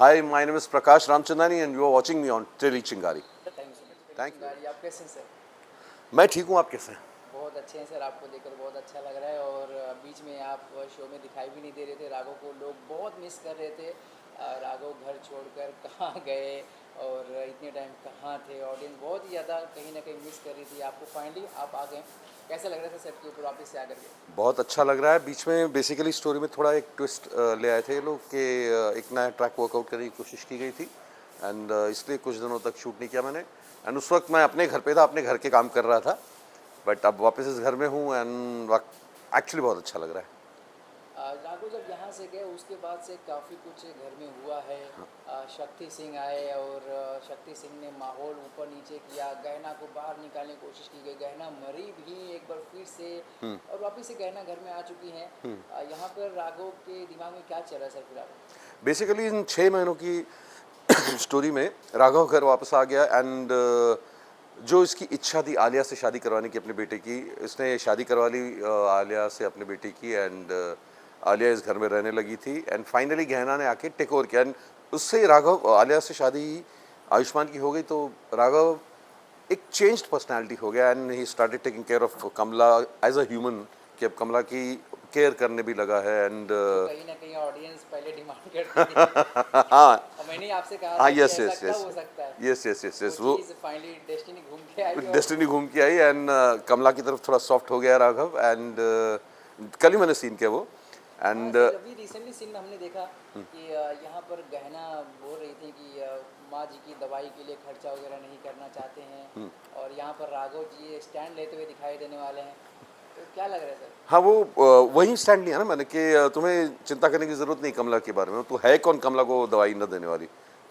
Hi, my name is Prakash Ramchandani and you are watching me on Teli Chingari. Thank you. आप कैसे हैं sir? मैं ठीक हूँ, आप कैसे हैं? बहुत अच्छे हैं सर, आपको देखकर बहुत अच्छा लग रहा है। और बीच में आप शो में दिखाई भी नहीं दे रहे थे। राघव को लोग बहुत मिस कर रहे थे। राघव घर छोड़कर कहाँ गए और इतने टाइम कहाँ थे? ऑडियंस बहुत ही ज़्यादा कहीं ना कहीं मिस कर रही थी आपको। फाइनली आप आ गए, कैसा लग रहा था सेट के ऊपर वापस से आकर के? बहुत अच्छा लग रहा है। बीच में बेसिकली स्टोरी में थोड़ा एक ट्विस्ट ले आए थे ये लोग कि एक नया ट्रैक वर्कआउट करने की कोशिश की गई थी एंड इसलिए कुछ दिनों तक शूट नहीं किया मैंने। एंड उस वक्त मैं अपने घर पे था, अपने घर के काम कर रहा था, बट अब वापस इस घर में हूँ एंड एक्चुअली बहुत अच्छा लग रहा है। राघव जब यहाँ से गए उसके बाद से काफ़ी कुछ घर में हुआ है। शक्ति सिंह आए और शक्ति सिंह ने माहौल ऊपर नीचे किया। गहना को बाहर निकालने की कोशिश की गई, गहना मरी भी एक बार फिर से और वापस से गहना घर में आ चुकी हैं। यहाँ पर राघव के दिमाग में क्या चल रहा है सर फिलहाल? बेसिकली इन 6 महीनों की स्टोरी में राघव घर वापस आ गया एंड जो इसकी इच्छा थी आलिया से शादी करवाने की अपने बेटे की, इसने शादी करवा ली आलिया से अपने बेटे की एंड आलिया इस घर में रहने लगी थी एंड फाइनली गहना ने आके टेक ओवर किया एंड उससे राघव आलिया से शादी आयुष्मान की हो गई तो राघव एक चेंज्ड पर्सनालिटी हो गया and he started taking care of Kamala as a human, कि अब कमला की केयर करने भी लगा है एंड कहीं ना कहीं ऑडियंस पहले डिमांड करती थी। हाँ और मैंने आपसे कहा हाँ था कि यस ऐसा यस क्या यस हो सकता है? यस यस यस यस वो वो चीज़ फाइनली डेस्टिनी घूम के आई और डेस्टिनी घूम के आई एंड कमला की तरफ थोड़ा सॉफ्ट हो गया राघव एंड कल ही मैंने सीन किया वो एंड सर अभी रिसेंटली सीन में हमने देखा कि यहाँ पर गहना बोल रही थी कि माँ जी की दवाई के लिए खर्चा वगैरह नहीं करना चाहते हैं और यहाँ पर राघव जी स्टैंड लेते हुए दिखाई देने वाले हैं। तो क्या लग रहा है सर? हाँ वो वही स्टैंड लिया ना मैंने कि तुम्हें चिंता करने की ज़रूरत नहीं कमला के बारे में, तो है कौन कमला को दवाई न देने वाली।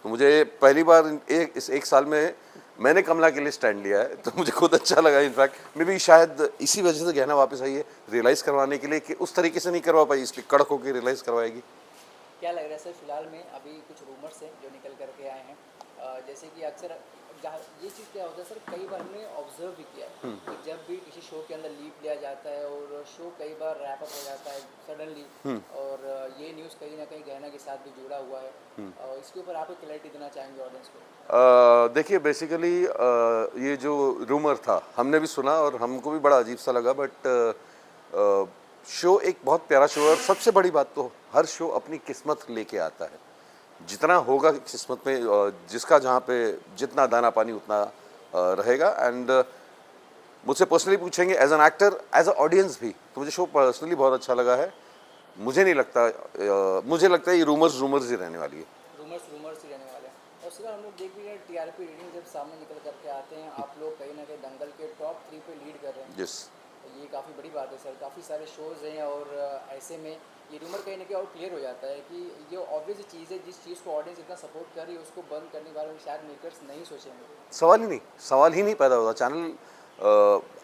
तो मुझे पहली बार इस एक साल में मैंने कमला के लिए स्टैंड लिया है तो मुझे खुद अच्छा लगा। इनफैक्ट मे भी शायद इसी वजह से गहना वापस आई है, रियलाइज़ करवाने के लिए कि उस तरीके से नहीं करवा पाई, इसलिए कड़क होकर रियलाइज़ करवाएगी। क्या लग रहा है सर फिलहाल में? अभी कुछ रूमर्स हैं जो निकल करके आए हैं, जैसे कि अक्सर जहाँ ये चीज़ क्या होता है सर, कई बार हमने ऑब्जर्व भी किया है कि जब भी किसी शो के अंदर लीप लिया जाता है और शो कई बार रैप अप हो जाता है सडनली और ये न्यूज़ कहीं ना कहीं गहना के साथ भी जुड़ा हुआ है। और इसके ऊपर आप क्लैरिटी देना चाहेंगे ऑडियंस को? देखिए बेसिकली ये जो रूमर था हमने भी सुना और हमको भी बड़ा अजीब सा लगा, बट शो एक बहुत प्यारा शो है और सबसे बड़ी बात तो हर शो अपनी किस्मत लेके आता है। जितना होगा किस्मत में जिसका जहाँ पे जितना दाना पानी उतना रहेगा एंड मुझसे पर्सनली पूछेंगे as an actor as a audience भी तो मुझे शो पर्सनली बहुत अच्छा लगा है। मुझे नहीं लगता मुझे लगता है ये रूमर्स ही रहने वाली है। रूमर्स ही रहने वाले हैं। और सर हम लोग देख भी रहे हैं टीआरपी रीडिंग जब सामने निकल करके आते हैं, आप लोग कहीं ना कहीं दंगल के टॉप 3 पे लीड कर रहे हैं। यस ये काफ़ी बड़ी बात है सर, काफ़ी सारे शोज़ हैं और ऐसे में ये रूमर कहीं ना कहीं और क्लियर हो जाता है कि ये ऑब्वियस चीज़ है, जिस चीज़ को ऑडियंस इतना सपोर्ट कर रही है उसको बंद करने के बारे में शायद मेकर्स नहीं सोचेंगे। सवाल ही नहीं पैदा होता। चैनल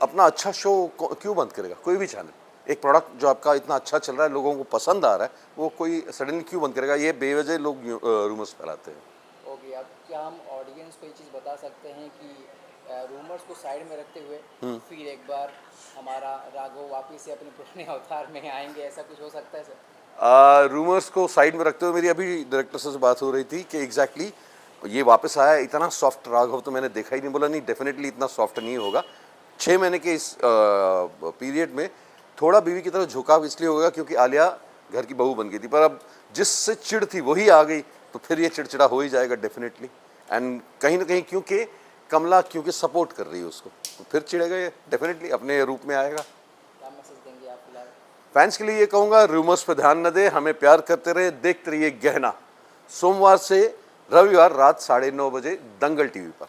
अपना अच्छा शो क्यों बंद करेगा? कोई भी चैनल एक प्रोडक्ट जो आपका इतना अच्छा चल रहा है, लोगों को पसंद आ रहा है, वो कोई सडनली क्यों बंद करेगा? ये बेवजह लोग रूमर्स फैलाते हैं। ओके, अब क्या हम ऑडियंस को ये चीज़ बता सकते हैं कि रूमर्स को साइड में रखते हुए फिर एक बार हमारा राघव वापिस से अपने पुराने अवतार में आएंगे, ऐसा कुछ हो सकता है सर? रूमर्स को साइड में रखते हुए मेरी अभी डायरेक्टर से बात हो रही थी कि एग्जैक्टली ये वापस आया। इतना सॉफ्ट राघव तो मैंने देखा ही नहीं। बोला नहीं, डेफिनेटली इतना सॉफ्ट नहीं होगा। 6 महीने के इस पीरियड में थोड़ा बीवी की तरफ झुकाव इसलिए होगा क्योंकि आलिया घर की बहू बन गई थी, पर अब जिससे चिढ़ थी वही आ गई तो फिर ये चिड़चिड़ा हो ही जाएगा डेफिनेटली। एंड कहीं ना कहीं क्योंकि कमला क्योंकि सपोर्ट कर रही है उसको तो फिर चिढ़ेगा, ये डेफिनेटली अपने रूप में आएगा। क्या मैसेज देंगे आप फिलहाल? फैंस के लिए ये कहूँगा, रूमर्स पे ध्यान न दे, हमें प्यार करते रहे, देखते रहिए गहना। सोमवार से रविवार रात 9:30 बजे दंगल टीवी पर।